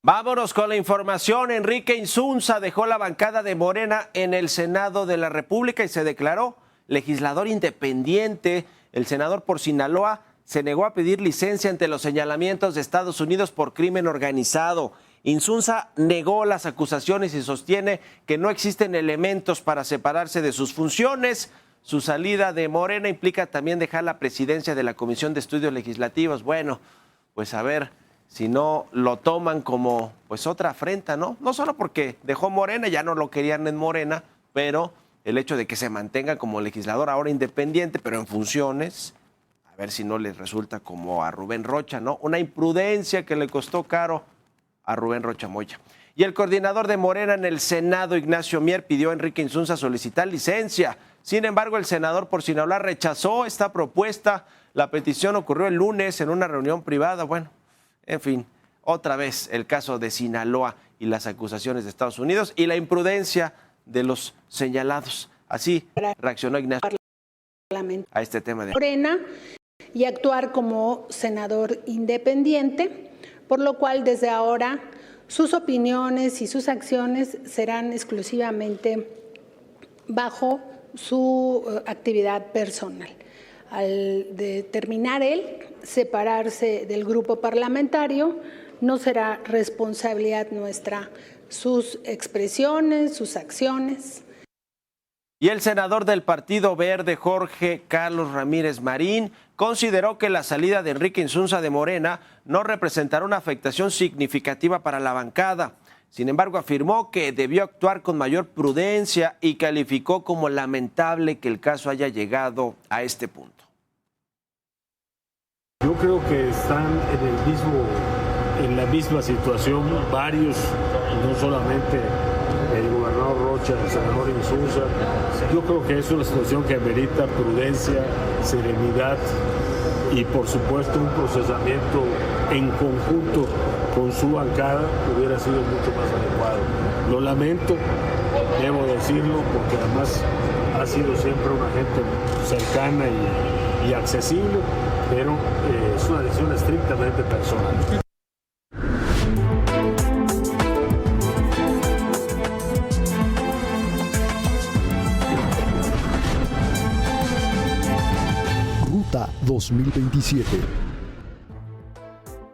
Vámonos con la información. Enrique Insunza dejó la bancada de Morena en el Senado de la República y se declaró legislador independiente. El senador por Sinaloa se negó a pedir licencia ante los señalamientos de Estados Unidos por crimen organizado. Insunza negó las acusaciones y sostiene que no existen elementos para separarse de sus funciones. Su salida de Morena implica también dejar la presidencia de la Comisión de Estudios Legislativos. Bueno, pues a ver si no lo toman como pues otra afrenta, ¿no? No solo porque dejó Morena, ya no lo querían en Morena, pero el hecho de que se mantenga como legislador ahora independiente, pero en funciones, a ver si no les resulta como a Rubén Rocha, ¿no? Una imprudencia que le costó caro a Rubén Rocha Moya. Y el coordinador de Morena en el Senado, Ignacio Mier, pidió a Enrique Insunza solicitar licencia. Sin embargo, el senador por Sinaloa rechazó esta propuesta. La petición ocurrió el lunes en una reunión privada. Bueno, en fin, otra vez el caso de Sinaloa y las acusaciones de Estados Unidos y la imprudencia de los señalados. Así reaccionó Ignacio a este tema de Morena y actuar como senador independiente, por lo cual desde ahora sus opiniones y sus acciones serán exclusivamente bajo su actividad personal. Al determinar él separarse del grupo parlamentario, no será responsabilidad nuestra sus expresiones, sus acciones. Y el senador del Partido Verde, Jorge Carlos Ramírez Marín, consideró que la salida de Enrique Insunza de Morena no representará una afectación significativa para la bancada. Sin embargo, afirmó que debió actuar con mayor prudencia y calificó como lamentable que el caso haya llegado a este punto. Yo creo que están en la misma situación varios, no solamente el gobernador Rocha, el senador Insunza. Yo creo que es una situación que amerita prudencia, serenidad y por supuesto un procesamiento en conjunto con su bancada hubiera sido mucho más adecuado. Lo lamento, debo decirlo, porque además ha sido siempre una gente cercana y accesible, pero es una decisión estrictamente personal. Ruta 2027.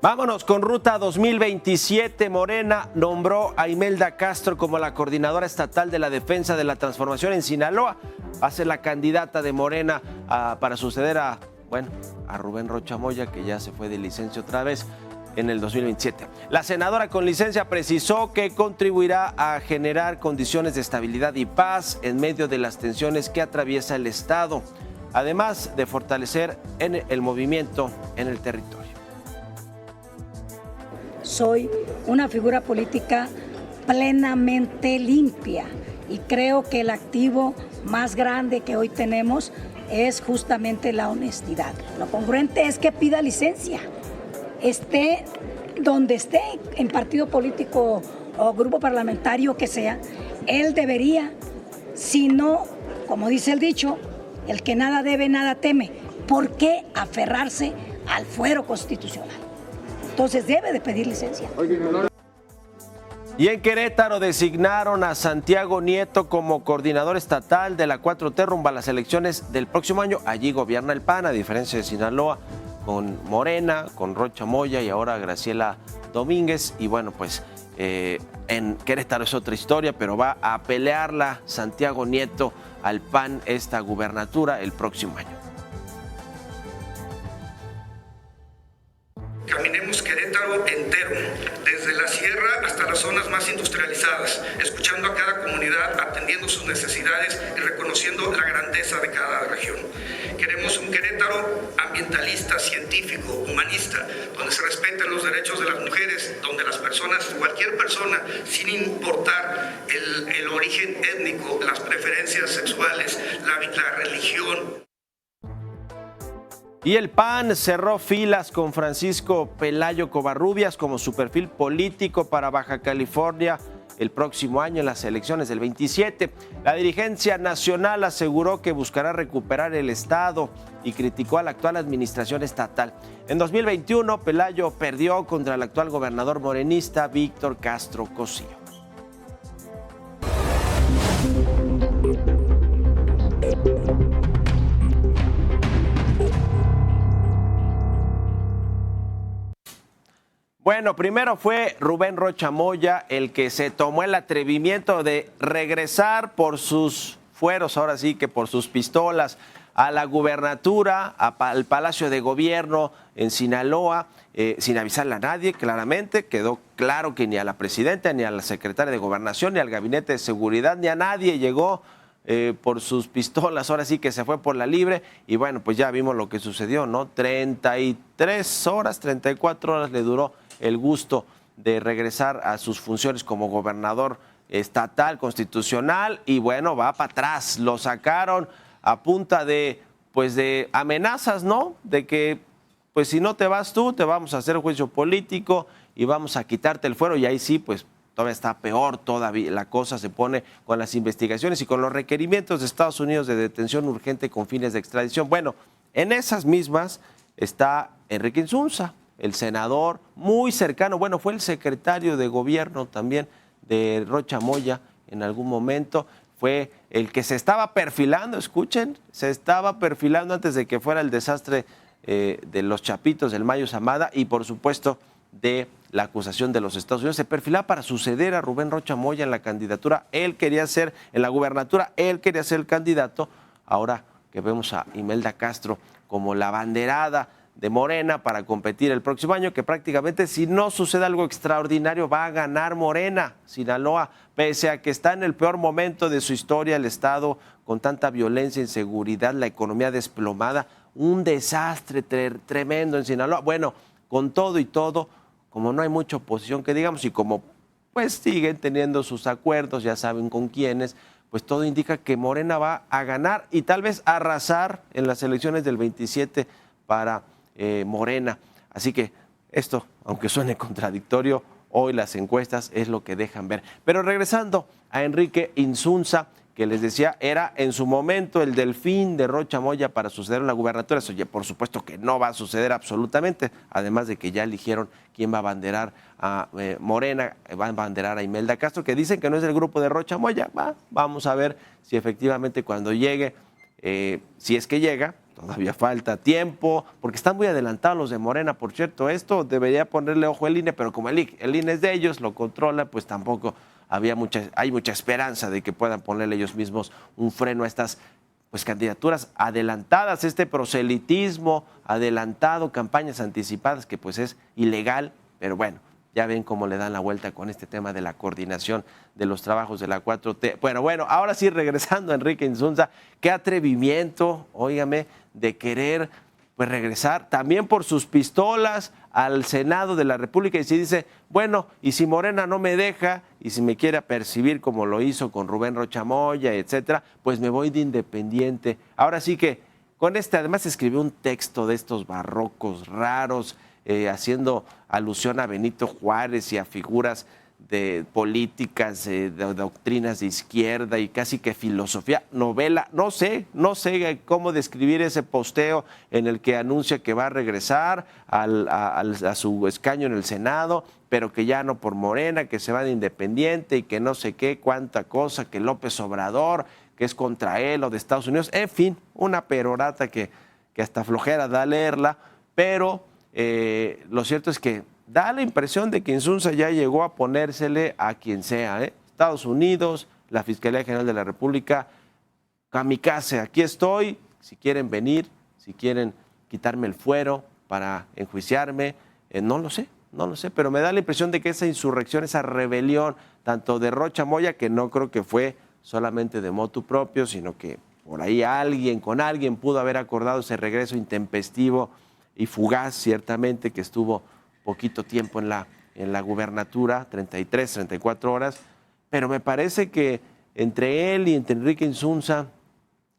Vámonos con Ruta 2027. Morena nombró a Imelda Castro como la coordinadora estatal de la defensa de la transformación en Sinaloa. Va a ser la candidata de Morena para suceder a Rubén Rocha Moya, que ya se fue de licencia otra vez en el 2027. La senadora con licencia precisó que contribuirá a generar condiciones de estabilidad y paz en medio de las tensiones que atraviesa el Estado, además de fortalecer el movimiento en el territorio. Soy una figura política plenamente limpia y creo que el activo más grande que hoy tenemos es justamente la honestidad. Lo congruente es que pida licencia, esté donde esté, en partido político o grupo parlamentario que sea, él debería, si no, como dice el dicho, el que nada debe, nada teme. ¿Por qué aferrarse al fuero constitucional? Entonces debe de pedir licencia. Y en Querétaro designaron a Santiago Nieto como coordinador estatal de la 4T rumbo a las elecciones del próximo año. Allí gobierna el PAN, a diferencia de Sinaloa, con Morena, con Rocha Moya y ahora Graciela Domínguez. Y bueno, pues en Querétaro es otra historia, pero va a pelearla Santiago Nieto al PAN esta gubernatura el próximo año. Caminemos Querétaro entero, desde la sierra hasta las zonas más industrializadas, escuchando a cada comunidad, atendiendo sus necesidades y reconociendo la grandeza de cada región. Queremos un Querétaro ambientalista, científico, humanista, donde se respeten los derechos de las mujeres, donde las personas, cualquier persona, sin importar el origen étnico, las preferencias sexuales, la religión. Y el PAN cerró filas con Francisco Pelayo Covarrubias como su perfil político para Baja California el próximo año en las elecciones del 27. La dirigencia nacional aseguró que buscará recuperar el Estado y criticó a la actual administración estatal. En 2021, Pelayo perdió contra el actual gobernador morenista Víctor Castro Cosío. Bueno, primero fue Rubén Rocha Moya el que se tomó el atrevimiento de regresar por sus fueros, ahora sí que por sus pistolas, a la gubernatura, al Palacio de Gobierno en Sinaloa, sin avisarle a nadie, claramente. Quedó claro que ni a la presidenta, ni a la secretaria de Gobernación, ni al Gabinete de Seguridad, ni a nadie llegó por sus pistolas, ahora sí que se fue por la libre. Y bueno, pues ya vimos lo que sucedió, ¿no? 33 horas, 34 horas le duró el gusto de regresar a sus funciones como gobernador estatal constitucional y bueno, va para atrás. Lo sacaron a punta de, pues de amenazas, ¿no? De que, pues si no te vas tú, te vamos a hacer juicio político y vamos a quitarte el fuero. Y ahí sí, pues todavía está peor, todavía la cosa se pone con las investigaciones y con los requerimientos de Estados Unidos de detención urgente con fines de extradición. Bueno, en esas mismas está Enrique Insunza, el senador muy cercano, bueno, fue el secretario de gobierno también de Rocha Moya en algún momento, fue el que se estaba perfilando, escuchen, se estaba perfilando antes de que fuera el desastre de los Chapitos, del Mayo Zambada y por supuesto de la acusación de los Estados Unidos. Se perfilaba para suceder a Rubén Rocha Moya en la candidatura, él quería ser, en la gubernatura, él quería ser el candidato. Ahora que vemos a Imelda Castro como la abanderada de Morena para competir el próximo año, que prácticamente si no sucede algo extraordinario va a ganar Morena, Sinaloa, pese a que está en el peor momento de su historia el Estado, con tanta violencia, inseguridad, la economía desplomada, un desastre tremendo en Sinaloa. Bueno, con todo y todo, como no hay mucha oposición que digamos y como pues siguen teniendo sus acuerdos, ya saben con quiénes, pues todo indica que Morena va a ganar y tal vez arrasar en las elecciones del 27 para Morena. Así que esto, aunque suene contradictorio, hoy las encuestas es lo que dejan ver. Pero regresando a Enrique Insunza, que les decía, era en su momento el delfín de Rocha Moya para suceder en la gubernatura. Eso ya por supuesto que no va a suceder absolutamente, además de que ya eligieron quién va a abanderar a Morena, va a abanderar a Imelda Castro, que dicen que no es del grupo de Rocha Moya. Vamos a ver si efectivamente cuando llegue, si es que llega, todavía falta tiempo, porque están muy adelantados los de Morena, por cierto. Esto debería ponerle ojo el INE, pero como el INE es de ellos, lo controla, pues tampoco hay mucha esperanza de que puedan ponerle ellos mismos un freno a estas pues candidaturas adelantadas, este proselitismo adelantado, campañas anticipadas, que pues es ilegal, pero bueno, ya ven cómo le dan la vuelta con este tema de la coordinación de los trabajos de la 4T. Bueno, ahora sí, regresando a Enrique Insunza, qué atrevimiento, óigame, de querer pues regresar también por sus pistolas al Senado de la República y se dice, bueno, y si Morena no me deja y si me quiere apercibir como lo hizo con Rubén Rocha Moya, etcétera, pues me voy de independiente. Ahora sí que con además escribió un texto de estos barrocos raros, haciendo alusión a Benito Juárez y a figuras de políticas, de doctrinas de izquierda y casi que filosofía, novela, no sé cómo describir ese posteo en el que anuncia que va a regresar a su escaño en el Senado, pero que ya no por Morena, que se va de independiente y que no sé qué, cuánta cosa, que López Obrador, que es contra él o de Estados Unidos, en fin, una perorata que hasta flojera da leerla, pero lo cierto es que da la impresión de que Insunza ya llegó a ponérsele a quien sea, Estados Unidos, la Fiscalía General de la República, kamikaze, aquí estoy, si quieren venir, si quieren quitarme el fuero para enjuiciarme, no lo sé, pero me da la impresión de que esa insurrección, esa rebelión, tanto de Rocha Moya, que no creo que fue solamente de motu propio, sino que por ahí con alguien pudo haber acordado ese regreso intempestivo y fugaz, ciertamente, que estuvo poquito tiempo en la gubernatura, 33, 34 horas, pero me parece que entre él y entre Enrique Insunza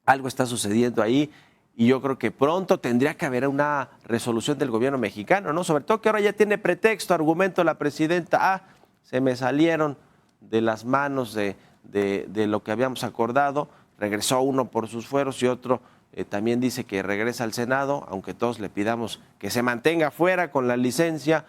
algo está sucediendo ahí y yo creo que pronto tendría que haber una resolución del gobierno mexicano, ¿no? Sobre todo que ahora ya tiene pretexto, argumento la presidenta, se me salieron de las manos de lo que habíamos acordado. Regresó uno por sus fueros y otro también dice que regresa al Senado, aunque todos le pidamos que se mantenga fuera con la licencia,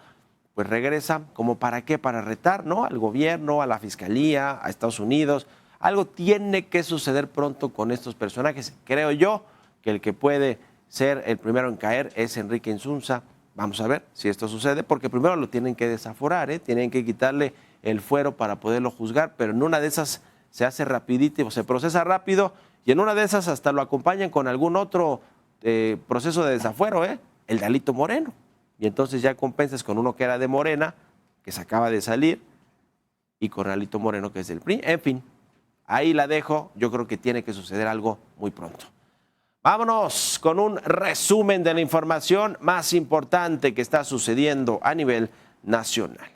pues regresa. ¿Como para qué? Para retar, ¿no? Al gobierno, a la fiscalía, a Estados Unidos. Algo tiene que suceder pronto con estos personajes. Creo yo que el que puede ser el primero en caer es Enrique Insunza. Vamos a ver si esto sucede, porque primero lo tienen que desaforar, tienen que quitarle el fuero para poderlo juzgar, pero en una de esas se hace rapidito, se procesa rápido, y en una de esas hasta lo acompañan con algún otro proceso de desafuero, el de Alito Moreno. Y entonces ya compensas con uno que era de Morena, que se acaba de salir, y con Alito Moreno, que es del PRI. En fin, ahí la dejo. Yo creo que tiene que suceder algo muy pronto. Vámonos con un resumen de la información más importante que está sucediendo a nivel nacional.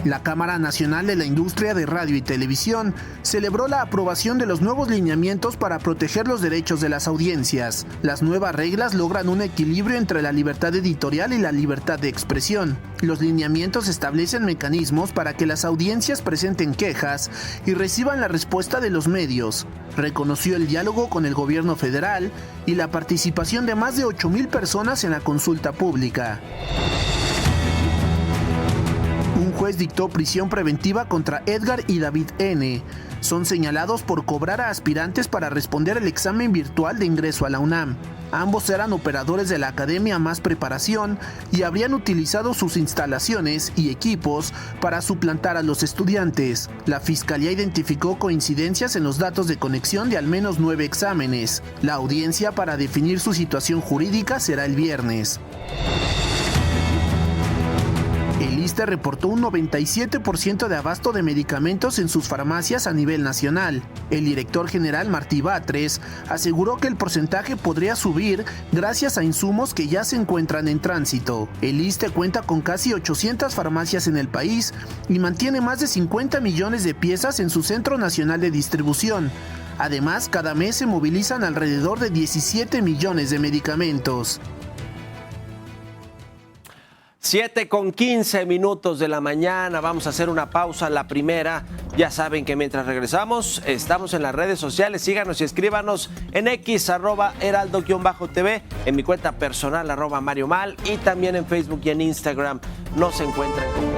La Cámara Nacional de la Industria de Radio y Televisión celebró la aprobación de los nuevos lineamientos para proteger los derechos de las audiencias. Las nuevas reglas logran un equilibrio entre la libertad editorial y la libertad de expresión. Los lineamientos establecen mecanismos para que las audiencias presenten quejas y reciban la respuesta de los medios. Reconoció el diálogo con el gobierno federal y la participación de más de 8,000 personas en la consulta pública. Un juez dictó prisión preventiva contra Edgar y David N. Son señalados por cobrar a aspirantes para responder el examen virtual de ingreso a la UNAM. Ambos eran operadores de la Academia Más Preparación y habrían utilizado sus instalaciones y equipos para suplantar a los estudiantes. La Fiscalía identificó coincidencias en los datos de conexión de al menos 9 exámenes. La audiencia para definir su situación jurídica será el viernes. El ISSSTE reportó un 97% de abasto de medicamentos en sus farmacias a nivel nacional. El director general Martí Batres aseguró que el porcentaje podría subir gracias a insumos que ya se encuentran en tránsito. El ISSSTE cuenta con casi 800 farmacias en el país y mantiene más de 50 millones de piezas en su Centro Nacional de Distribución. Además, cada mes se movilizan alrededor de 17 millones de medicamentos. 7:15 de la mañana, vamos a hacer una pausa, la primera. Ya saben que mientras regresamos, estamos en las redes sociales, síganos y escríbanos en X, @heraldo_tv, en mi cuenta personal, @MarioMal, y también en Facebook y en Instagram nos encuentran como...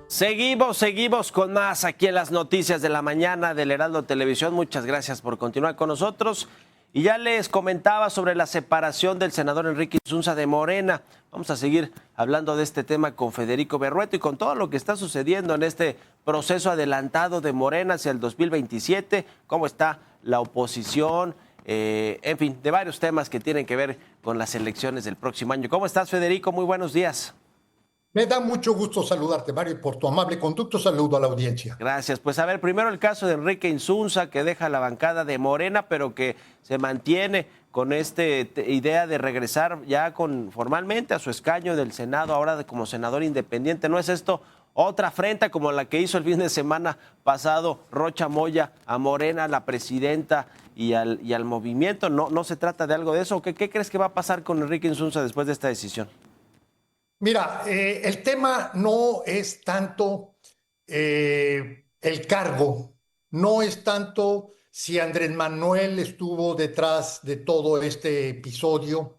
Seguimos con más aquí en las noticias de la mañana del Heraldo Televisión. Muchas gracias por continuar con nosotros. Y ya les comentaba sobre la separación del senador Enrique Insunza de Morena. Vamos a seguir hablando de este tema con Federico Berrueto y con todo lo que está sucediendo en este proceso adelantado de Morena hacia el 2027, cómo está la oposición, en fin, de varios temas que tienen que ver con las elecciones del próximo año. ¿Cómo estás, Federico? Muy buenos días. Me da mucho gusto saludarte, Mario, y por tu amable conducto saludo a la audiencia. Gracias. Pues a ver, primero el caso de Enrique Insunza, que deja la bancada de Morena, pero que se mantiene con esta idea de regresar ya formalmente a su escaño del Senado, ahora como senador independiente. ¿No es esto otra afrenta como la que hizo el fin de semana pasado Rocha Moya a Morena, la presidenta y al movimiento? ¿No se trata de algo de eso? ¿Qué crees que va a pasar con Enrique Insunza después de esta decisión? Mira, el tema no es tanto el cargo, no es tanto si Andrés Manuel estuvo detrás de todo este episodio.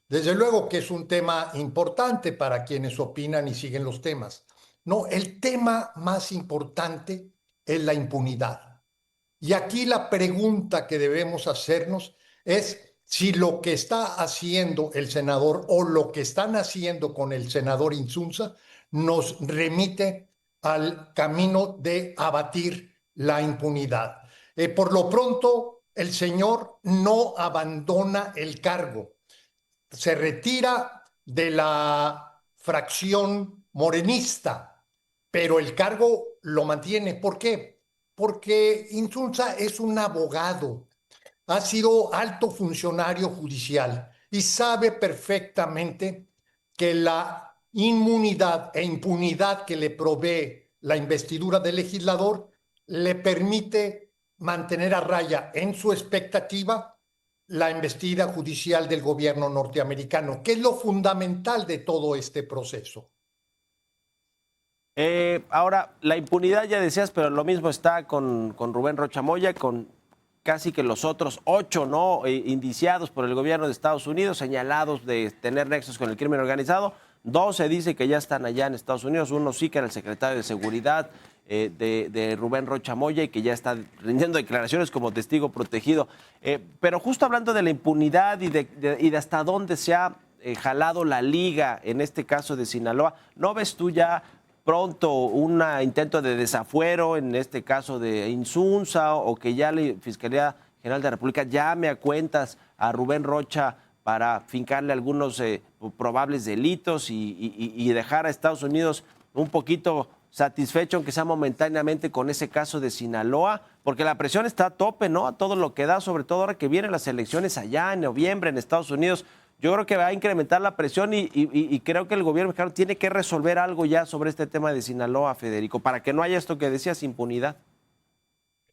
Desde luego que es un tema importante para quienes opinan y siguen los temas. No, el tema más importante es la impunidad. Y aquí la pregunta que debemos hacernos es si lo que está haciendo el senador o lo que están haciendo con el senador Insunza nos remite al camino de abatir la impunidad. Por lo pronto, el señor no abandona el cargo, se retira de la fracción morenista, pero el cargo lo mantiene. ¿Por qué? Porque Insunza es un abogado. Ha sido alto funcionario judicial y sabe perfectamente que la inmunidad e impunidad que le provee la investidura del legislador le permite mantener a raya en su expectativa la embestida judicial del gobierno norteamericano, que es lo fundamental de todo este proceso. Ahora, la impunidad ya decías, pero lo mismo está con Rubén Rocha Moya, con casi que los otros 8, ¿no? Indiciados por el gobierno de Estados Unidos, señalados de tener nexos con el crimen organizado. 2 se dice que ya están allá en Estados Unidos. Uno sí que era el secretario de Seguridad de Rubén Rocha Moya y que ya está rindiendo declaraciones como testigo protegido. Pero justo hablando de la impunidad y de hasta dónde se ha jalado la liga, en este caso de Sinaloa, ¿no ves tú ya pronto un intento de desafuero, en este caso de Insunza, o que ya la Fiscalía General de la República llame a cuentas a Rubén Rocha para fincarle algunos probables delitos y dejar a Estados Unidos un poquito satisfecho, aunque sea momentáneamente, con ese caso de Sinaloa? Porque la presión está a tope, ¿no? A todo lo que da, sobre todo ahora que vienen las elecciones allá en noviembre en Estados Unidos. Yo creo que va a incrementar la presión y creo que el gobierno mexicano tiene que resolver algo ya sobre este tema de Sinaloa, Federico, para que no haya esto que decías, impunidad.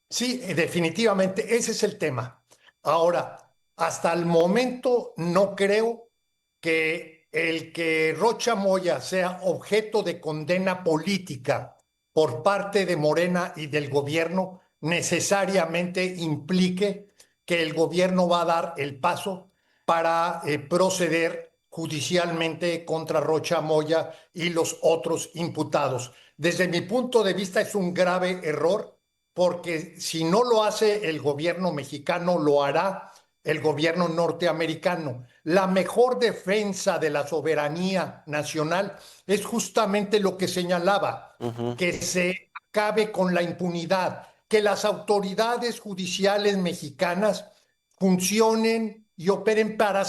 Sí, definitivamente, ese es el tema. Ahora, hasta el momento no creo que el que Rocha Moya sea objeto de condena política por parte de Morena y del gobierno necesariamente implique que el gobierno va a dar el paso para proceder judicialmente contra Rocha Moya y los otros imputados. Desde mi punto de vista es un grave error, porque si no lo hace el gobierno mexicano, lo hará el gobierno norteamericano. La mejor defensa de la soberanía nacional es justamente lo que señalaba, que se acabe con la impunidad, que las autoridades judiciales mexicanas funcionen y operen para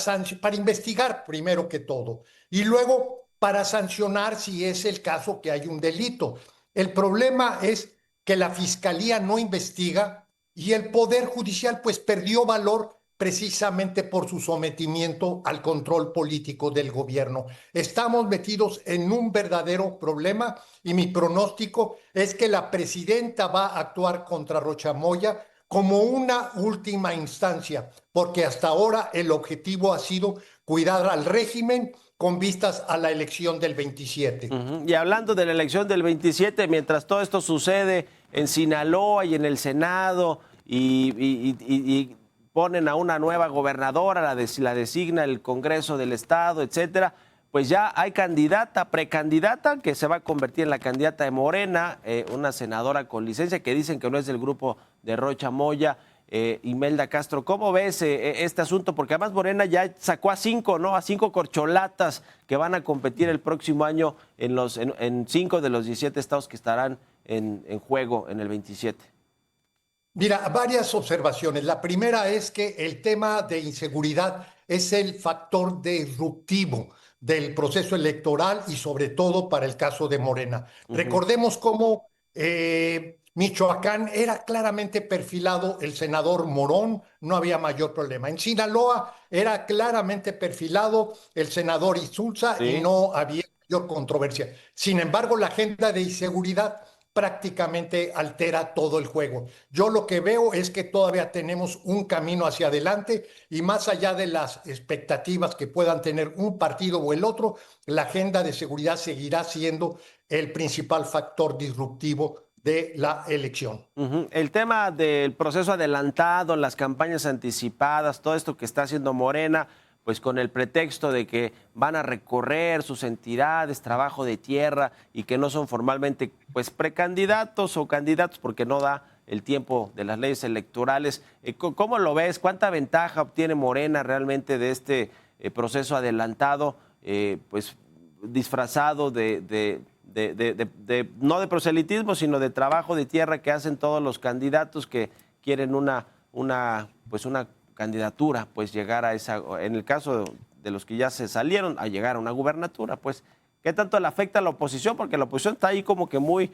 investigar primero que todo y luego para sancionar si es el caso que hay un delito. El problema es que la Fiscalía no investiga y el Poder Judicial pues perdió valor precisamente por su sometimiento al control político del gobierno. Estamos metidos en un verdadero problema y mi pronóstico es que la presidenta va a actuar contra Rocha Moya como una última instancia, porque hasta ahora el objetivo ha sido cuidar al régimen con vistas a la elección del 27. Y hablando de la elección del 27, mientras todo esto sucede en Sinaloa y en el Senado y ponen a una nueva gobernadora, la designa el Congreso del Estado, etcétera, pues ya hay precandidata, que se va a convertir en la candidata de Morena, una senadora con licencia que dicen que no es del grupo de Rocha Moya, Imelda Castro. ¿Cómo ves este asunto? Porque además Morena ya sacó a 5, ¿no? A 5 corcholatas que van a competir el próximo año en 5 de los 17 estados que estarán en juego en el 27. Mira, varias observaciones. La primera es que el tema de inseguridad es el factor disruptivo del proceso electoral y sobre todo para el caso de Morena. Recordemos cómo Michoacán era claramente perfilado el senador Morón, no había mayor problema. En Sinaloa era claramente perfilado el senador Insulza y no había mayor controversia. Sin embargo, la agenda de inseguridad prácticamente altera todo el juego. Yo lo que veo es que todavía tenemos un camino hacia adelante y más allá de las expectativas que puedan tener un partido o el otro, la agenda de seguridad seguirá siendo el principal factor disruptivo de la elección. El tema del proceso adelantado, las campañas anticipadas, todo esto que está haciendo Morena, pues con el pretexto de que van a recorrer sus entidades, trabajo de tierra y que no son formalmente pues precandidatos o candidatos porque no da el tiempo de las leyes electorales. ¿Cómo lo ves? ¿Cuánta ventaja obtiene Morena realmente de este proceso adelantado, pues disfrazado de no de proselitismo, sino de trabajo de tierra que hacen todos los candidatos que quieren una candidatura, pues llegar a esa, en el caso de los que ya se salieron, a llegar a una gubernatura? Pues, ¿qué tanto le afecta a la oposición? Porque la oposición está ahí como que muy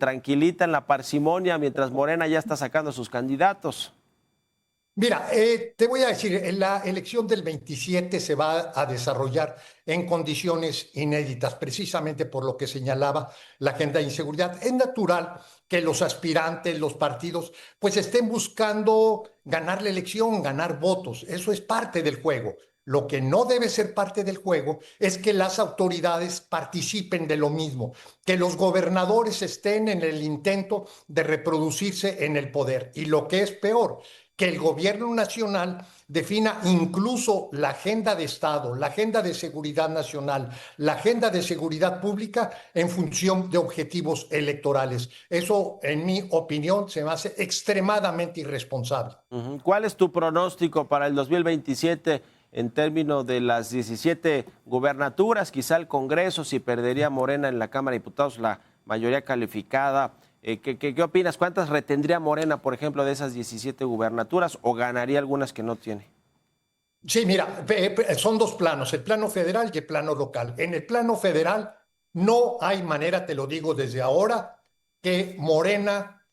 tranquilita en la parsimonia, mientras Morena ya está sacando a sus candidatos. Mira, te voy a decir, la elección del 27 se va a desarrollar en condiciones inéditas, precisamente por lo que señalaba la agenda de inseguridad. Es natural que los aspirantes, los partidos, pues estén buscando ganar la elección, ganar votos. Eso es parte del juego. Lo que no debe ser parte del juego es que las autoridades participen de lo mismo, que los gobernadores estén en el intento de reproducirse en el poder. Y lo que es peor, que el gobierno nacional defina incluso la agenda de Estado, la agenda de seguridad nacional, la agenda de seguridad pública en función de objetivos electorales. Eso, en mi opinión, se me hace extremadamente irresponsable. ¿Cuál es tu pronóstico para el 2027 en términos de las 17 gubernaturas? Quizá el Congreso, si perdería Morena en la Cámara de Diputados la mayoría calificada. ¿Qué opinas? ¿Cuántas retendría Morena, por ejemplo, de esas 17 gubernaturas, o ganaría algunas que no tiene? Sí, mira, son dos planos, el plano federal y el plano local. En el plano federal no hay manera, te lo digo desde ahora, que Morena,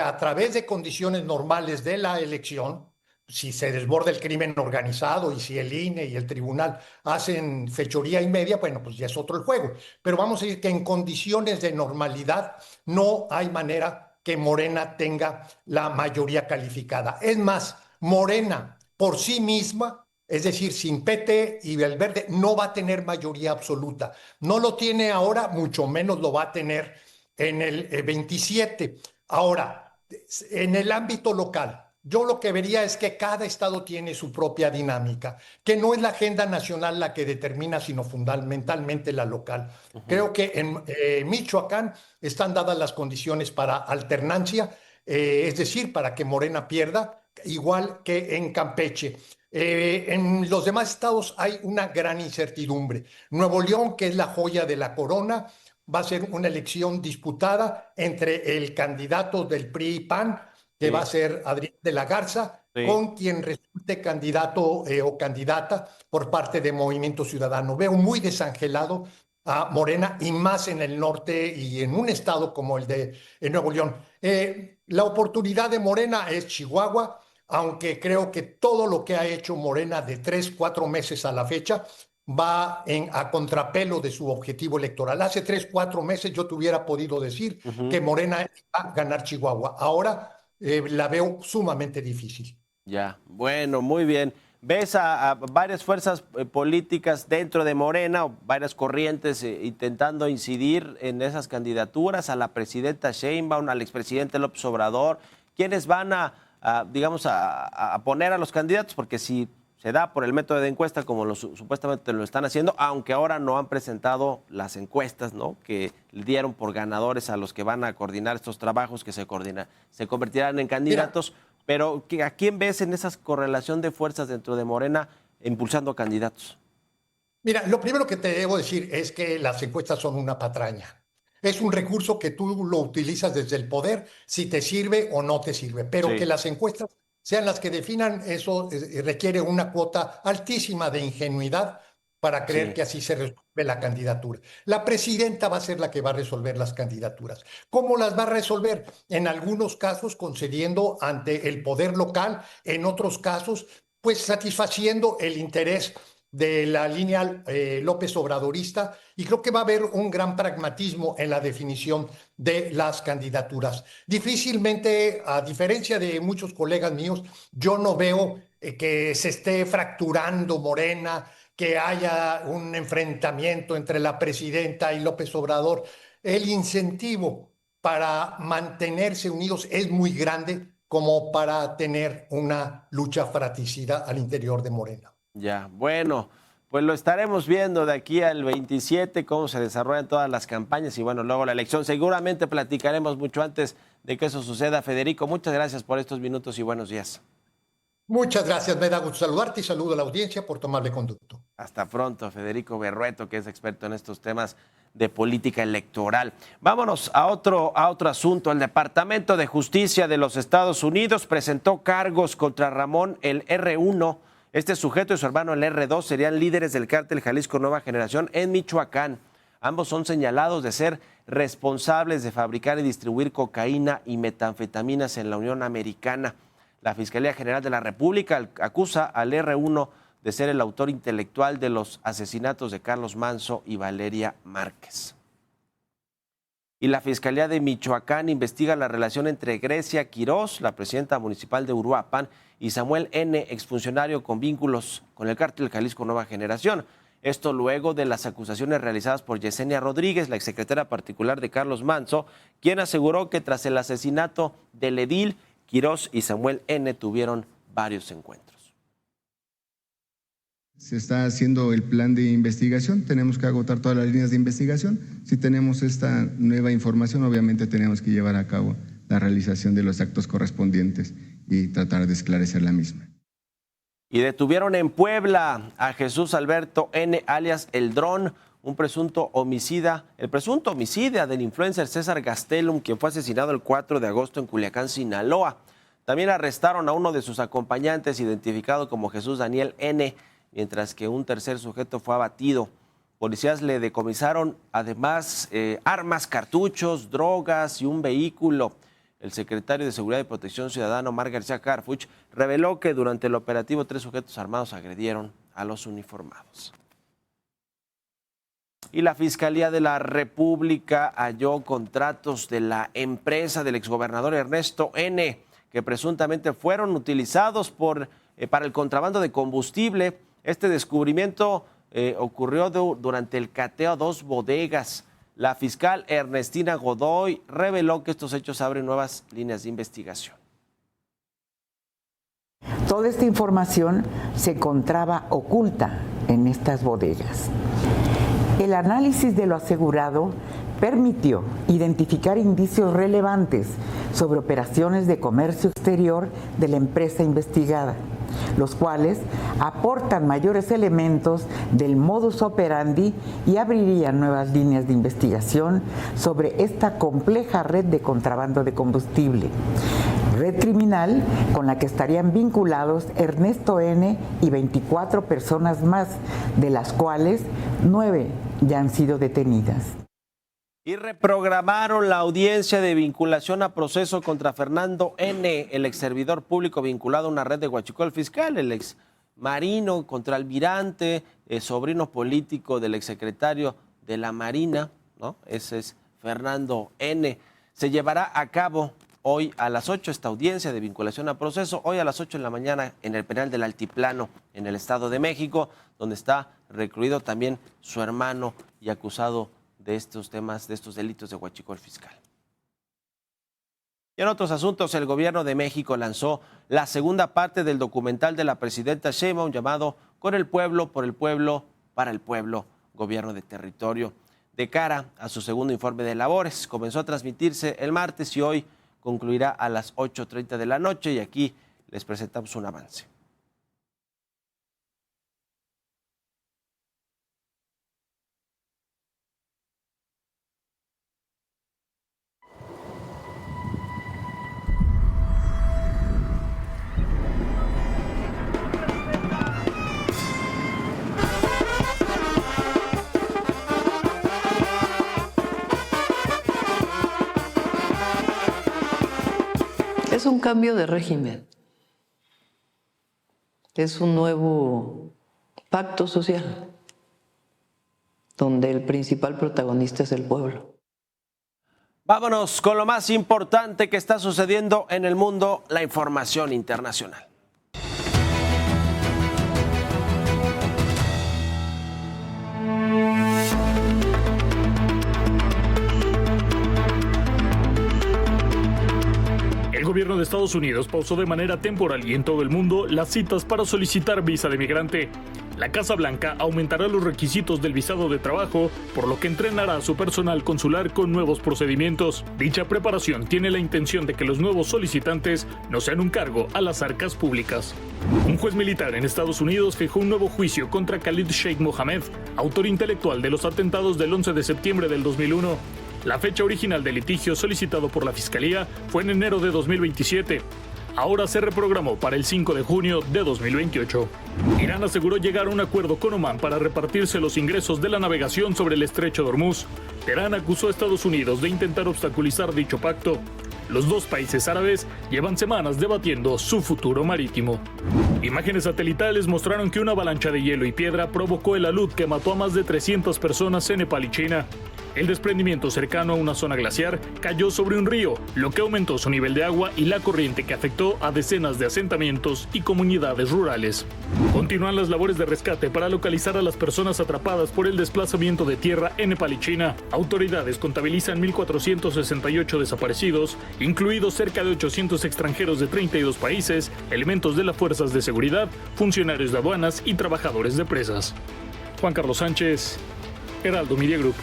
a través de condiciones normales de la elección, si se desborda el crimen organizado y si el INE y el tribunal hacen fechoría y media, bueno, pues ya es otro el juego. Pero vamos a decir que en condiciones de normalidad no hay manera que Morena tenga la mayoría calificada. Es más, Morena por sí misma, es decir, sin PT y el Verde, no va a tener mayoría absoluta. No lo tiene ahora, mucho menos lo va a tener en el 27. Ahora, en el ámbito local, yo lo que vería es que cada estado tiene su propia dinámica, que no es la agenda nacional la que determina, sino fundamentalmente la local. Creo que en Michoacán están dadas las condiciones para alternancia, es decir, para que Morena pierda, igual que en Campeche. En los demás estados hay una gran incertidumbre. Nuevo León, que es la joya de la corona, va a ser una elección disputada entre el candidato del PRI y PAN, que va a ser Adrián de la Garza, con quien resulte candidato o candidata por parte de Movimiento Ciudadano. Veo muy desangelado a Morena, y más en el norte y en un estado como el de Nuevo León. La oportunidad de Morena es Chihuahua, aunque creo que todo lo que ha hecho Morena de 3-4 meses a la fecha va a contrapelo de su objetivo electoral. Hace 3-4 meses yo te hubiera podido decir que Morena va a ganar Chihuahua. Ahora la veo sumamente difícil. Ya, bueno, muy bien. ¿Ves a varias fuerzas políticas dentro de Morena, o varias corrientes intentando incidir en esas candidaturas? A la presidenta Sheinbaum, al expresidente López Obrador. ¿Quiénes van a poner a los candidatos? Porque si se da por el método de encuesta, como supuestamente lo están haciendo, aunque ahora no han presentado las encuestas, ¿no?, que dieron por ganadores a los que van a coordinar estos trabajos, que se convertirán en candidatos. Mira, pero ¿a quién ves en esa correlación de fuerzas dentro de Morena impulsando candidatos? Mira, lo primero que te debo decir es que las encuestas son una patraña. Es un recurso que tú lo utilizas desde el poder, si te sirve o no te sirve, pero que las encuestas sean las que definan eso requiere una cuota altísima de ingenuidad para creer que así se resuelve la candidatura. La presidenta va a ser la que va a resolver las candidaturas. ¿Cómo las va a resolver? En algunos casos concediendo ante el poder local, en otros casos pues satisfaciendo el interés de la línea López Obradorista, y creo que va a haber un gran pragmatismo en la definición de las candidaturas. Difícilmente, a diferencia de muchos colegas míos, yo no veo que se esté fracturando Morena, que haya un enfrentamiento entre la presidenta y López Obrador. El incentivo para mantenerse unidos es muy grande como para tener una lucha fratricida al interior de Morena. Ya, bueno, pues lo estaremos viendo de aquí al 27, cómo se desarrollan todas las campañas y bueno, luego la elección. Seguramente platicaremos mucho antes de que eso suceda. Federico, muchas gracias por estos minutos y buenos días. Muchas gracias, me da gusto saludarte y saludo a la audiencia por tu amable conducto. Hasta pronto, Federico Berrueto, que es experto en estos temas de política electoral. Vámonos a otro asunto. El Departamento de Justicia de los Estados Unidos presentó cargos contra Ramón el R1. Este sujeto y su hermano el R2 serían líderes del cártel Jalisco Nueva Generación en Michoacán. Ambos son señalados de ser responsables de fabricar y distribuir cocaína y metanfetaminas en la Unión Americana. La Fiscalía General de la República acusa al R1 de ser el autor intelectual de los asesinatos de Carlos Manzo y Valeria Márquez. Y la Fiscalía de Michoacán investiga la relación entre Grecia Quirós, la presidenta municipal de Uruapan, y Samuel N., exfuncionario con vínculos con el cártel Jalisco Nueva Generación. Esto luego de las acusaciones realizadas por Yesenia Rodríguez, la exsecretaria particular de Carlos Manzo, quien aseguró que tras el asesinato del edil, Quirós y Samuel N. tuvieron varios encuentros. Se está haciendo el plan de investigación, tenemos que agotar todas las líneas de investigación. Si tenemos esta nueva información, obviamente tenemos que llevar a cabo la realización de los actos correspondientes y tratar de esclarecer la misma. Y detuvieron en Puebla a Jesús Alberto N., alias El Dron, un presunto homicida, el presunto homicida del influencer César Gastelum, quien fue asesinado el 4 de agosto en Culiacán, Sinaloa. También arrestaron a uno de sus acompañantes, identificado como Jesús Daniel N., mientras que un tercer sujeto fue abatido. Policías le decomisaron además armas, cartuchos, drogas y un vehículo. El secretario de Seguridad y Protección Ciudadana, Omar García Harfuch, reveló que durante el operativo 3 sujetos armados agredieron a los uniformados. Y la Fiscalía de la República halló contratos de la empresa del exgobernador Ernesto N., que presuntamente fueron utilizados para el contrabando de combustible. Este descubrimiento ocurrió durante el cateo a 2 bodegas. La fiscal Ernestina Godoy reveló que estos hechos abren nuevas líneas de investigación. Toda esta información se encontraba oculta en estas bodegas. El análisis de lo asegurado permitió identificar indicios relevantes sobre operaciones de comercio exterior de la empresa investigada, los cuales aportan mayores elementos del modus operandi y abrirían nuevas líneas de investigación sobre esta compleja red de contrabando de combustible. Red criminal con la que estarían vinculados Ernesto N. y 24 personas más, de las cuales 9 ya han sido detenidas. Y reprogramaron la audiencia de vinculación a proceso contra Fernando N., el ex servidor público vinculado a una red de huachicol fiscal, el ex marino contraalmirante, sobrino político del exsecretario de la Marina, ¿no? Ese es Fernando N. Se llevará a cabo hoy a las 8 esta audiencia de vinculación a proceso, hoy a las 8 de la mañana en el penal del Altiplano, en el Estado de México, donde está recluido también su hermano y acusado de estos temas, de estos delitos de huachicol fiscal. Y en otros asuntos, el gobierno de México lanzó la segunda parte del documental de la presidenta Sheinbaum llamado Con el pueblo, por el pueblo, para el pueblo, gobierno de territorio. De cara a su segundo informe de labores, comenzó a transmitirse el martes y hoy concluirá a las 8:30 de la noche y aquí les presentamos un avance. Es un cambio de régimen, es un nuevo pacto social, donde el principal protagonista es el pueblo. Vámonos con lo más importante que está sucediendo en el mundo, la información internacional. El gobierno de Estados Unidos pausó de manera temporal y en todo el mundo las citas para solicitar visa de migrante. La Casa Blanca aumentará los requisitos del visado de trabajo, por lo que entrenará a su personal consular con nuevos procedimientos. Dicha preparación tiene la intención de que los nuevos solicitantes no sean un cargo a las arcas públicas. Un juez militar en Estados Unidos fijó un nuevo juicio contra Khalid Sheikh Mohammed, autor intelectual de los atentados del 11 de septiembre del 2001. La fecha original del litigio solicitado por la Fiscalía fue en enero de 2027. Ahora se reprogramó para el 5 de junio de 2028. Irán aseguró llegar a un acuerdo con Omán para repartirse los ingresos de la navegación sobre el estrecho de Hormuz. Teherán acusó a Estados Unidos de intentar obstaculizar dicho pacto. Los dos países árabes llevan semanas debatiendo su futuro marítimo. Imágenes satelitales mostraron que una avalancha de hielo y piedra provocó el alud que mató a más de 300 personas en Nepal y China. El desprendimiento cercano a una zona glaciar cayó sobre un río, lo que aumentó su nivel de agua y la corriente que afectó a decenas de asentamientos y comunidades rurales. Continúan las labores de rescate para localizar a las personas atrapadas por el desplazamiento de tierra en Nepal y China. Autoridades contabilizan 1,468 desaparecidos, incluidos cerca de 800 extranjeros de 32 países, elementos de las fuerzas de seguridad, funcionarios de aduanas y trabajadores de presas. Juan Carlos Sánchez, Heraldo Media Group.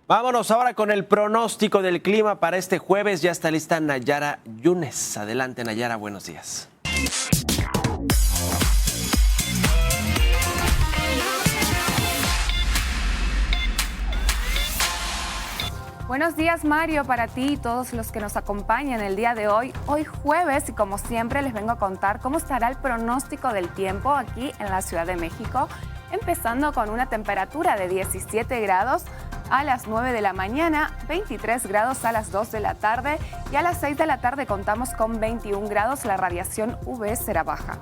Vámonos ahora con el pronóstico del clima para este jueves. Ya está lista Nayara Yunes. Adelante, Nayara, buenos días. Buenos días, Mario, para ti y todos los que nos acompañan el día de hoy. Hoy jueves, y como siempre les vengo a contar cómo estará el pronóstico del tiempo aquí en la Ciudad de México, empezando con una temperatura de 17 grados a las 9 de la mañana, 23 grados a las 2 de la tarde y a las 6 de la tarde contamos con 21 grados, la radiación UV será baja.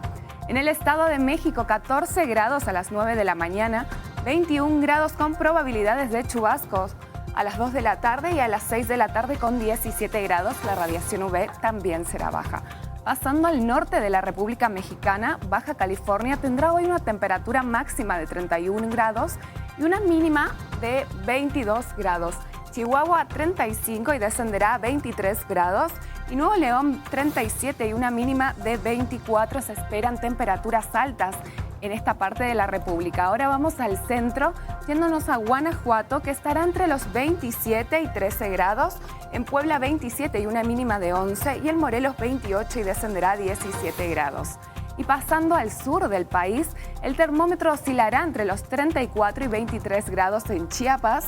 En el Estado de México, 14 grados a las 9 de la mañana, 21 grados con probabilidades de chubascos a las 2 de la tarde y a las 6 de la tarde con 17 grados, la radiación UV también será baja. Pasando al norte de la República Mexicana, Baja California tendrá hoy una temperatura máxima de 31 grados y una mínima de 22 grados. Chihuahua 35 y descenderá a 23 grados. Y Nuevo León 37 y una mínima de 24. Se esperan temperaturas altas en esta parte de la República. Ahora vamos al centro, yéndonos a Guanajuato, que estará entre los 27 y 13 grados. En Puebla 27 y una mínima de 11. Y en Morelos 28 y descenderá a 17 grados. Y pasando al sur del país, el termómetro oscilará entre los 34 y 23 grados en Chiapas.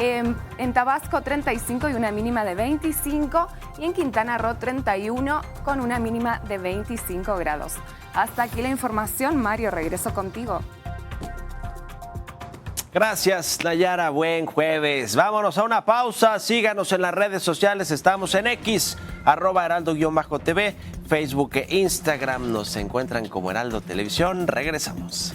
En Tabasco 35 y una mínima de 25 y en Quintana Roo 31 con una mínima de 25 grados. Hasta aquí la información, Mario, regreso contigo. Gracias, Nayara, buen jueves. Vámonos a una pausa, síganos en las redes sociales, estamos en X, @Heraldo_TV, Facebook e Instagram, nos encuentran como Heraldo Televisión, regresamos.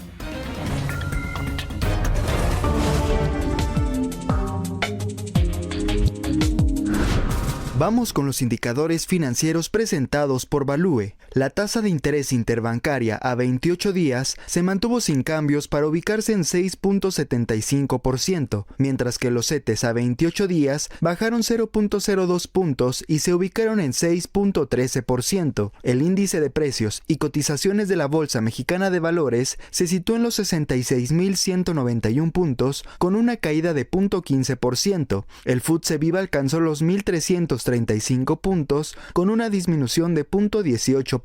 Vamos con los indicadores financieros presentados por Value. La tasa de interés interbancaria a 28 días se mantuvo sin cambios para ubicarse en 6.75%, mientras que los CETES a 28 días bajaron 0.02 puntos y se ubicaron en 6.13%. El índice de precios y cotizaciones de la Bolsa Mexicana de Valores se situó en los 66.191 puntos, con una caída de 0.15%. El FTSE Viva alcanzó los 1.335 puntos, con una disminución de 0.18%.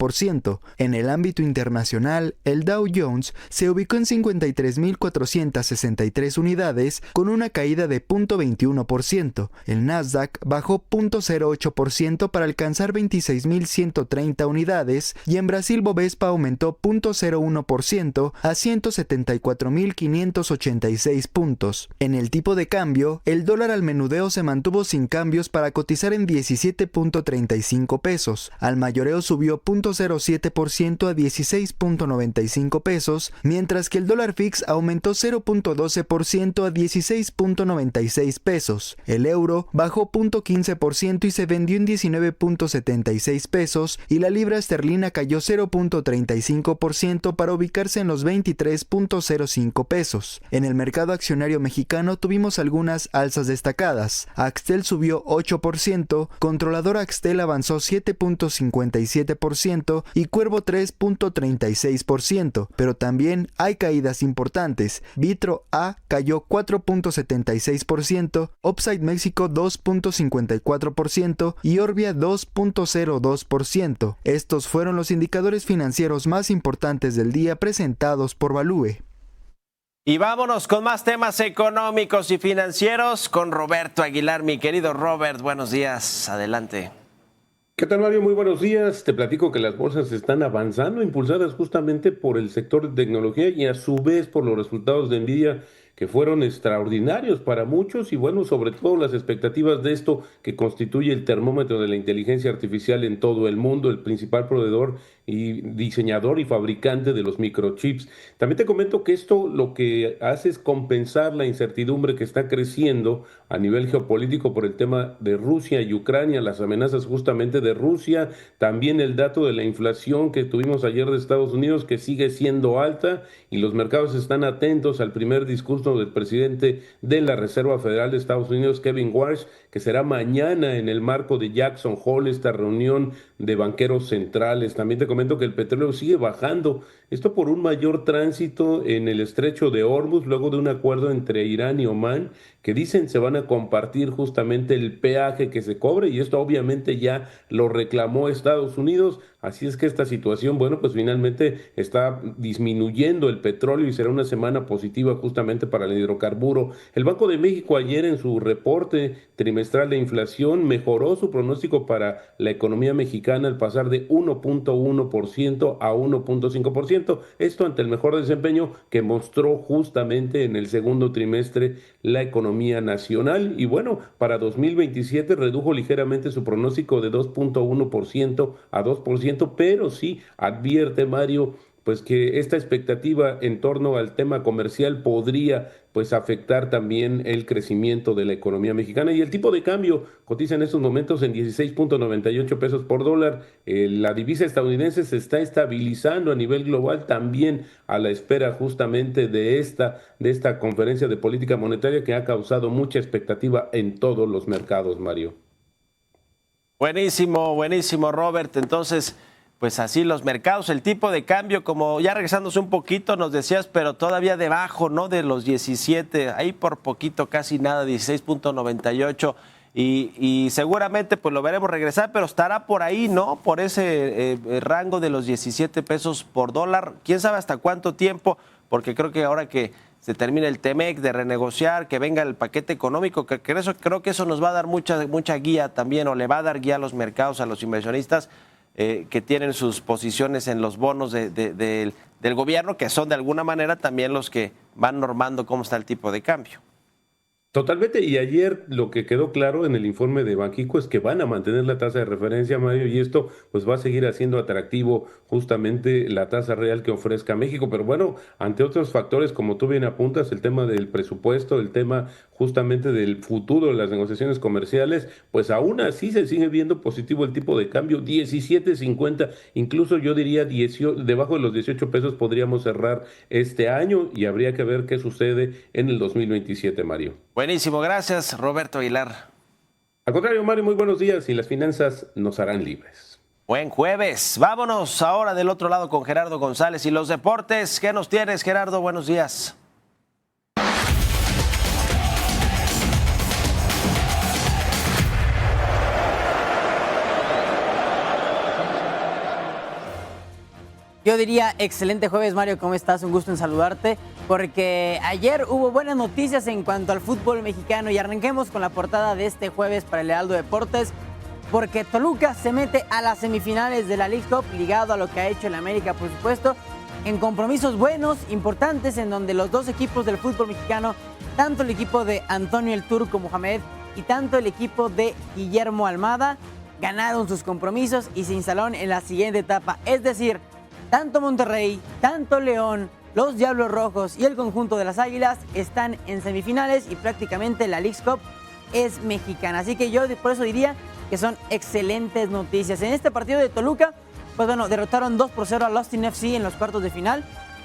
En el ámbito internacional, el Dow Jones se ubicó en 53.463 unidades, con una caída de 0.21%. El Nasdaq bajó 0.08% para alcanzar 26.130 unidades y en Brasil Bovespa aumentó 0.01% a 174.586 puntos. En el tipo de cambio, el dólar al menudeo se mantuvo sin cambios para cotizar en 17.35 pesos. Al mayoreo subió 0.07% a 16.95 pesos, mientras que el dólar fix aumentó 0.12% a 16.96 pesos. El euro bajó 0.15% y se vendió en 19.76 pesos y la libra esterlina cayó 0.35% para ubicarse en los 23.05 pesos. En el mercado accionario mexicano tuvimos algunas alzas destacadas. Axtel subió 8%, Controladora Axtel avanzó 7.57% y Cuervo 3.36%, pero también hay caídas importantes. Vitro A cayó 4.76%, Upside México 2.54% y Orbia 2.02%. Estos fueron los indicadores financieros más importantes del día presentados por Value. Y vámonos con más temas económicos y financieros con Roberto Aguilar. Mi querido Robert, buenos días, adelante. ¿Qué tal, Mario? Muy buenos días. Te platico que las bolsas están avanzando, impulsadas justamente por el sector de tecnología y a su vez por los resultados de Nvidia que fueron extraordinarios para muchos y bueno, sobre todo las expectativas de esto que constituye el termómetro de la inteligencia artificial en todo el mundo, el principal proveedor y diseñador y fabricante de los microchips. También te comento que esto lo que hace es compensar la incertidumbre que está creciendo a nivel geopolítico por el tema de Rusia y Ucrania, las amenazas justamente de Rusia, también el dato de la inflación que tuvimos ayer de Estados Unidos que sigue siendo alta y los mercados están atentos al primer discurso del presidente de la Reserva Federal de Estados Unidos, Kevin Warsh, que será mañana en el marco de Jackson Hole, esta reunión de banqueros centrales. También te comento que el petróleo sigue bajando, esto por un mayor tránsito en el estrecho de Hormuz, luego de un acuerdo entre Irán y Omán, que dicen se van a compartir justamente el peaje que se cobre, y esto obviamente ya lo reclamó Estados Unidos. Así es que esta situación, bueno, pues finalmente está disminuyendo el petróleo y será una semana positiva justamente para el hidrocarburo. El Banco de México ayer en su reporte trimestral de inflación mejoró su pronóstico para la economía mexicana al pasar de 1.1% a 1.5%. Esto ante el mejor desempeño que mostró justamente en el segundo trimestre la economía nacional. Y bueno, para 2027 redujo ligeramente su pronóstico de 2.1% a 2%. Pero sí advierte Mario, pues que esta expectativa en torno al tema comercial podría pues afectar también el crecimiento de la economía mexicana. Y el tipo de cambio cotiza en estos momentos en 16.98 pesos por dólar. La divisa estadounidense se está estabilizando a nivel global, también a la espera justamente de esta conferencia de política monetaria que ha causado mucha expectativa en todos los mercados, Mario. Buenísimo, buenísimo, Robert. Entonces, pues así los mercados, el tipo de cambio, como ya regresándose un poquito, nos decías, pero todavía debajo, ¿no? De los 17, ahí por poquito, casi nada, 16.98. Y seguramente pues lo veremos regresar, pero estará por ahí, ¿no? Por ese rango de los 17 pesos por dólar. ¿Quién sabe hasta cuánto tiempo? Porque creo que ahora que se termine el TEMEC, de renegociar, que venga el paquete económico, creo que eso nos va a dar mucha guía también, o le va a dar guía a los mercados, a los inversionistas que tienen sus posiciones en los bonos del gobierno, que son de alguna manera también los que van normando cómo está el tipo de cambio. Totalmente, y ayer lo que quedó claro en el informe de Banxico es que van a mantener la tasa de referencia, Mario, y esto pues va a seguir haciendo atractivo justamente la tasa real que ofrezca México. Pero bueno, ante otros factores, como tú bien apuntas, el tema del presupuesto, el tema justamente del futuro de las negociaciones comerciales, pues aún así se sigue viendo positivo el tipo de cambio, 17.50, incluso yo diría debajo de los 18 pesos podríamos cerrar este año, y habría que ver qué sucede en el 2027, Mario. Buenísimo, gracias, Roberto Aguilar. Al contrario, Mario, muy buenos días, y las finanzas nos harán libres. Buen jueves. Vámonos ahora del otro lado con Gerardo González y los deportes. ¿Qué nos tienes, Gerardo? Buenos días. Yo diría excelente jueves, Mario, ¿cómo estás? Un gusto en saludarte, porque ayer hubo buenas noticias en cuanto al fútbol mexicano, y arranquemos con la portada de este jueves para el Heraldo Deportes, porque Toluca se mete a las semifinales de la Leagues Cup, ligado a lo que ha hecho el América, por supuesto, en compromisos buenos, importantes, en donde los dos equipos del fútbol mexicano, tanto el equipo de Antonio El Turco Mohamed y tanto el equipo de Guillermo Almada, ganaron sus compromisos y se instalaron en la siguiente etapa, es decir, tanto Monterrey, tanto León, los Diablos Rojos y el conjunto de las Águilas están en semifinales, y prácticamente la Leagues Cup es mexicana. Así que yo por eso diría que son excelentes noticias. En este partido de Toluca, pues bueno, derrotaron 2-0 al Austin FC en los cuartos de final,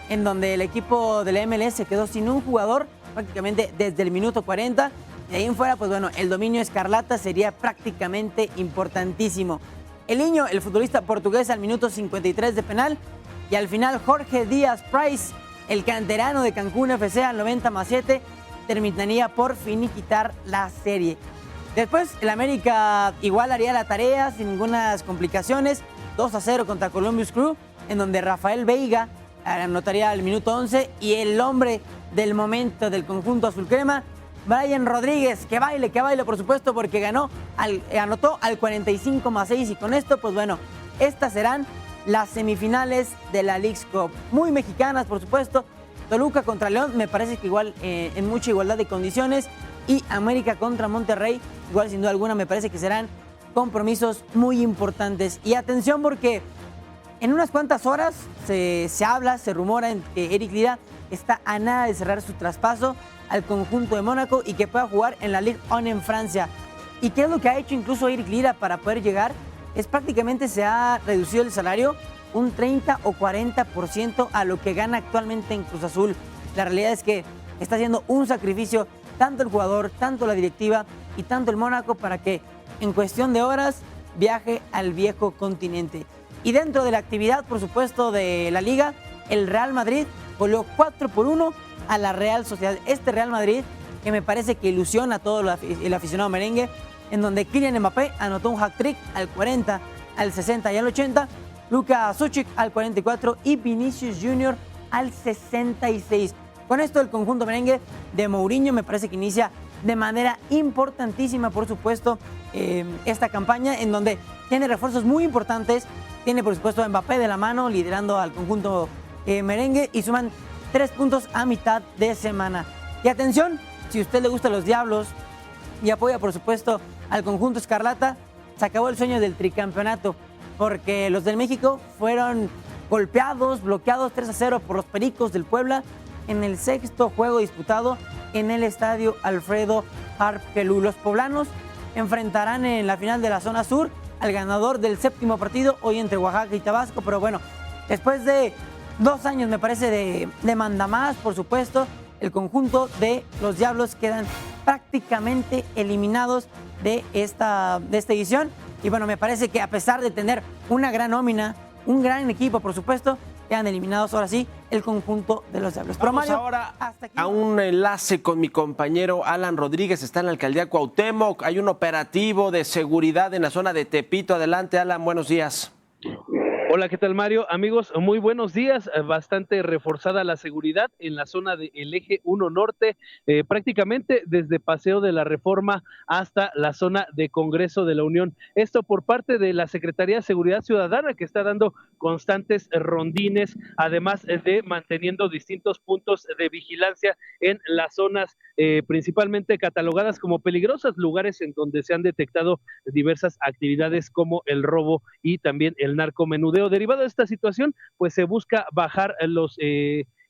en donde el equipo de la MLS se quedó sin un jugador prácticamente desde el minuto 40. De ahí en fuera, pues bueno, el dominio escarlata sería prácticamente importantísimo. El niño, el futbolista portugués, al minuto 53 de penal, y al final Jorge Díaz Price, el canterano de Cancún FC, al 90+7, terminaría por finiquitar la serie. Después el América igual haría la tarea sin ninguna complicaciones, 2-0 contra Columbus Crew, en donde Rafael Veiga anotaría al minuto 11, y el hombre del momento del conjunto azul crema, Brian Rodríguez, que baile, por supuesto, porque anotó al 45+6, y con esto, pues bueno, estas serán las semifinales de la Leagues Cup. Muy mexicanas, por supuesto. Toluca contra León, me parece que igual en mucha igualdad de condiciones. Y América contra Monterrey, igual sin duda alguna me parece que serán compromisos muy importantes. Y atención porque en unas cuantas horas se habla, se rumora en que Eric Lira está a nada de cerrar su traspaso al conjunto de Mónaco y que pueda jugar en la Ligue 1 en Francia. ¿Y qué es lo que ha hecho incluso Eric Lira para poder llegar? Es prácticamente se ha reducido el salario un 30 o 40% a lo que gana actualmente en Cruz Azul. La realidad es que está haciendo un sacrificio tanto el jugador, tanto la directiva y tanto el Mónaco para que en cuestión de horas viaje al viejo continente. Y dentro de la actividad, por supuesto, de la Liga, el Real Madrid goleó 4-1 a la Real Sociedad. Este Real Madrid que me parece que ilusiona a todo el aficionado merengue, en donde Kylian Mbappé anotó un hat-trick al 40, al 60 y al 80, Luka Šušić al 44 y Vinicius Junior al 66. Con esto el conjunto merengue de Mourinho me parece que inicia de manera importantísima, por supuesto, esta campaña en donde tiene refuerzos muy importantes. Tiene, por supuesto, a Mbappé de la mano liderando al conjunto merengue y suman 3 puntos a mitad de semana. Y atención, si a usted le gustan los Diablos y apoya, por supuesto, al conjunto Escarlata, se acabó el sueño del tricampeonato porque los del México fueron golpeados, bloqueados 3-0 por los Pericos del Puebla en el 6º juego disputado en el estadio Alfredo Harp Pelú. Los poblanos enfrentarán en la final de la zona sur al ganador del 7º partido, hoy entre Oaxaca y Tabasco, pero bueno, después de 2 años me parece de mandamás, por supuesto, el conjunto de los Diablos quedan prácticamente eliminados de esta edición. Y bueno, me parece que a pesar de tener una gran nómina, un gran equipo, por supuesto, quedan eliminados ahora sí el conjunto de los Diablos. Vamos ahora a un enlace con mi compañero Alan Rodríguez, está en la alcaldía Cuauhtémoc. Hay un operativo de seguridad en la zona de Tepito. Adelante, Alan, buenos días. Hola, ¿qué tal, Mario? Amigos, muy buenos días. Bastante reforzada la seguridad en la zona del eje 1 norte, prácticamente desde Paseo de la Reforma hasta la zona de Congreso de la Unión. Esto por parte de la Secretaría de Seguridad Ciudadana, que está dando constantes rondines, además de manteniendo distintos puntos de vigilancia en las zonas principalmente catalogadas como peligrosas, lugares en donde se han detectado diversas actividades como el robo y también el narcomenudeo. Derivado de esta situación, pues se busca bajar los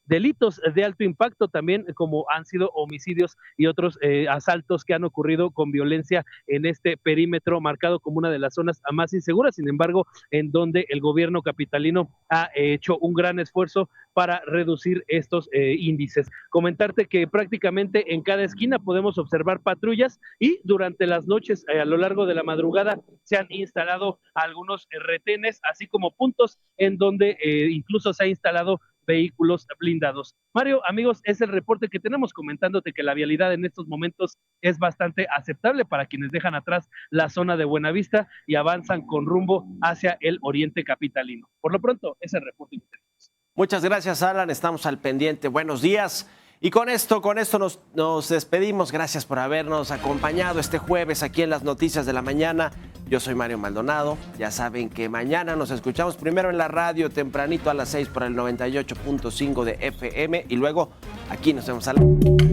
delitos de alto impacto, también como han sido homicidios y otros asaltos que han ocurrido con violencia en este perímetro marcado como una de las zonas más inseguras, sin embargo, en donde el gobierno capitalino ha hecho un gran esfuerzo para reducir estos índices. Comentarte que prácticamente en cada esquina podemos observar patrullas y durante las noches, a lo largo de la madrugada, se han instalado algunos retenes, así como puntos en donde incluso se ha instalado vehículos blindados. Mario, amigos, es el reporte que tenemos, comentándote que la vialidad en estos momentos es bastante aceptable para quienes dejan atrás la zona de Buenavista y avanzan con rumbo hacia el oriente capitalino. Por lo pronto, es el reporte que tenemos. Muchas gracias, Alan, estamos al pendiente. Buenos días. Y con esto nos despedimos. Gracias por habernos acompañado este jueves aquí en las Noticias de la Mañana. Yo soy Mario Maldonado. Ya saben que mañana nos escuchamos primero en la radio tempranito a las 6 por el 98.5 de FM y luego aquí nos vemos a la...